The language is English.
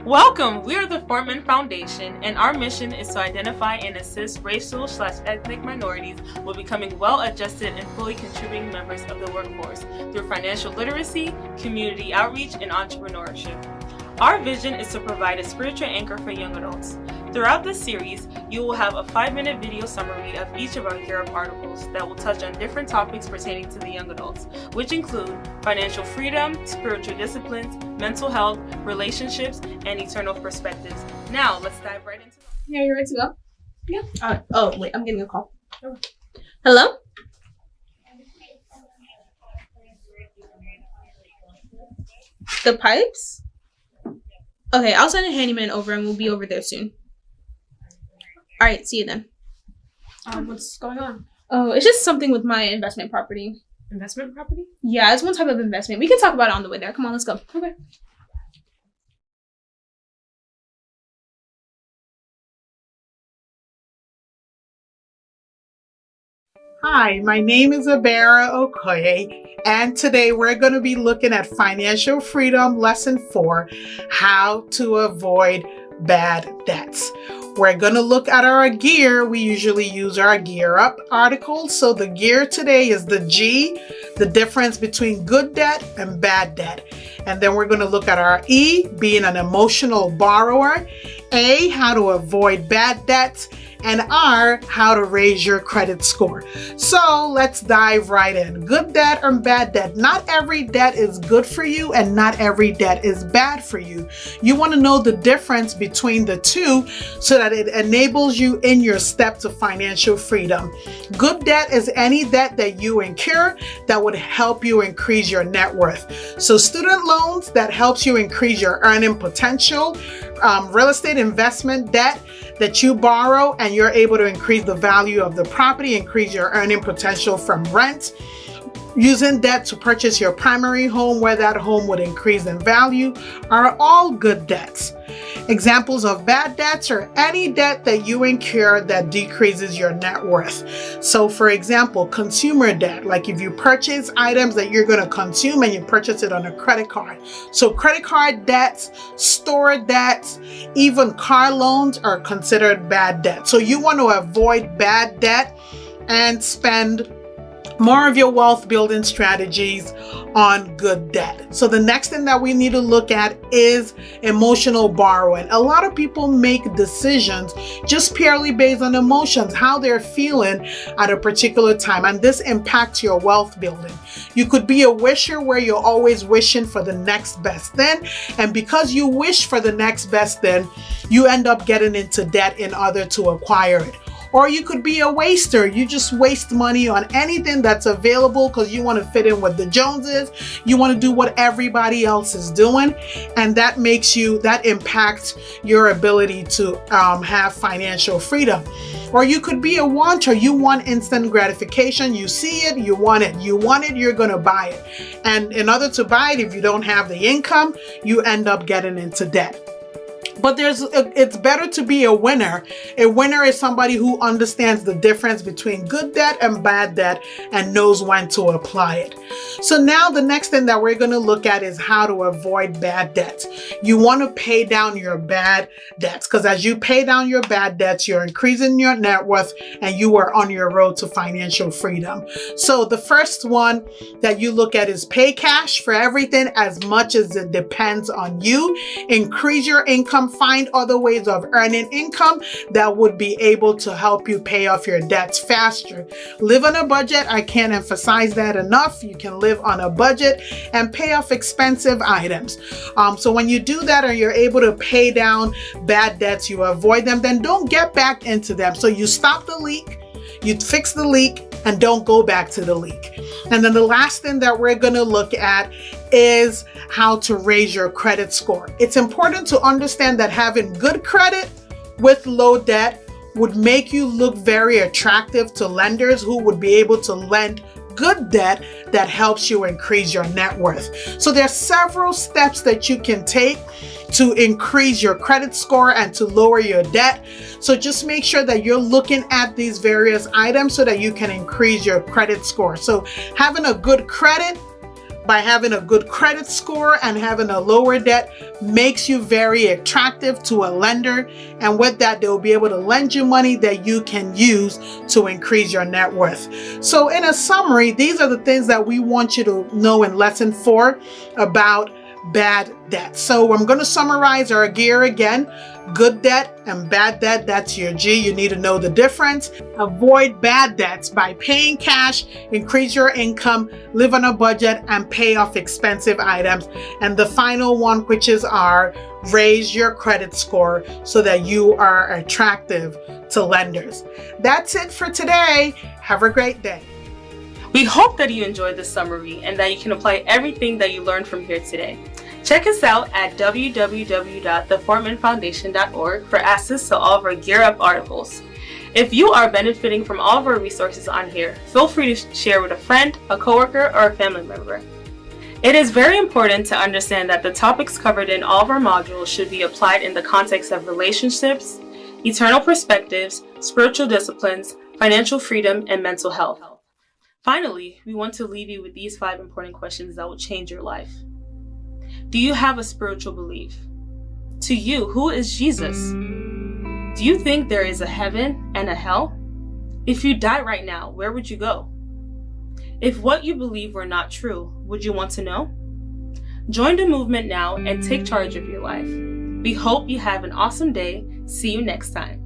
Welcome! We are the Fourthman Foundation, and our mission is to identify and assist racial/ethnic minorities with becoming well-adjusted and fully contributing members of the workforce through financial literacy, community outreach, and entrepreneurship. Our vision is to provide a spiritual anchor for young adults. Throughout this series, you will have a 5-minute video summary of each of our Gear Up articles that will touch on different topics pertaining to the young adults, which include financial freedom, spiritual disciplines, mental health, relationships, and eternal perspectives. Now, let's dive right into it. Yeah, you ready to go? Yeah. Oh, wait, I'm getting a call. Hello? The pipes? Okay, I'll send a handyman over and we'll be over there soon. All right, see you then. What's going on? Oh, it's just something with my investment property. Investment property? Yeah, it's one type of investment. We can talk about it on the way there. Come on, let's go. Okay. Hi, my name is Abera Okoye, and today we're going to be looking at Financial Freedom Lesson 4, How to Avoid Bad Debts. We're going to look at our gear. We usually use our Gear Up articles. So the gear today is the G, the difference between good debt and bad debt. And then we're going to look at our E, being an emotional borrower, A, how to avoid bad debts, and R, how to raise your credit score. So let's dive right in. Good debt or bad debt. Not every debt is good for you and not every debt is bad for you. You want to know the difference between the two so that it enables you in your step to financial freedom. Good debt is any debt that you incur that would help you increase your net worth. So student loans, that helps you increase your earning potential. Real estate investment debt that you borrow and you're able to increase the value of the property, increase your earning potential from rent. Using debt to purchase your primary home where that home would increase in value are all good debts. Examples of bad debts are any debt that you incur that decreases your net worth. So for example, consumer debt, like if you purchase items that you're going to consume and you purchase it on a credit card. So credit card debts, store debts, even car loans are considered bad debt. So you want to avoid bad debt and spend more of your wealth building strategies on good debt. So the next thing that we need to look at is emotional borrowing. A lot of people make decisions just purely based on emotions, how they're feeling at a particular time, and this impacts your wealth building. You could be a wisher where you're always wishing for the next best thing, and because you wish for the next best thing, you end up getting into debt in order to acquire it. Or you could be a waster. You just waste money on anything that's available because you want to fit in with the Joneses. You want to do what everybody else is doing. And that impacts your ability to have financial freedom. Or you could be a wanter. You want instant gratification. You see it, you want it. You want it, you're going to buy it. And in order to buy it, if you don't have the income, you end up getting into debt. But it's better to be a winner. A winner is somebody who understands the difference between good debt and bad debt and knows when to apply it. So now the next thing that we're going to look at is how to avoid bad debts. You want to pay down your bad debts because as you pay down your bad debts, you're increasing your net worth and you are on your road to financial freedom. So the first one that you look at is pay cash for everything as much as it depends on you. Increase your income. Find other ways of earning income that would be able to help you pay off your debts faster. Live on a budget. I can't emphasize that enough. You can live on a budget and pay off expensive items. So when you do that or you're able to pay down bad debts, you avoid them, then don't get back into them. So you stop the leak, you fix the leak, and don't go back to the leak. And then the last thing that we're going to look at is how to raise your credit score. It's important to understand that having good credit with low debt would make you look very attractive to lenders who would be able to lend good debt that helps you increase your net worth. So there are several steps that you can take to increase your credit score and to lower your debt. So just make sure that you're looking at these various items so that you can increase your credit score. So having a good credit, by having a good credit score and having a lower debt makes you very attractive to a lender. And with that, they will be able to lend you money that you can use to increase your net worth. So in a summary, these are the things that we want you to know in lesson 4 about bad debt. So I'm going to summarize our gear again. Good debt and bad debt, that's your G. You need to know the difference. Avoid bad debts by paying cash, increase your income, live on a budget, and pay off expensive items. And the final one, which is R, raise your credit score so that you are attractive to lenders. That's it for today. Have a great day. We hope that you enjoyed this summary and that you can apply everything that you learned from here today. Check us out at www.thefourthmanfoundation.org for access to all of our Gear Up articles. If you are benefiting from all of our resources on here, feel free to share with a friend, a coworker, or a family member. It is very important to understand that the topics covered in all of our modules should be applied in the context of relationships, eternal perspectives, spiritual disciplines, financial freedom, and mental health. Finally, we want to leave you with these 5 important questions that will change your life. Do you have a spiritual belief? To you, who is Jesus? Do you think there is a heaven and a hell? If you die right now, where would you go? If what you believe were not true, would you want to know? Join the movement now and take charge of your life. We hope you have an awesome day. See you next time.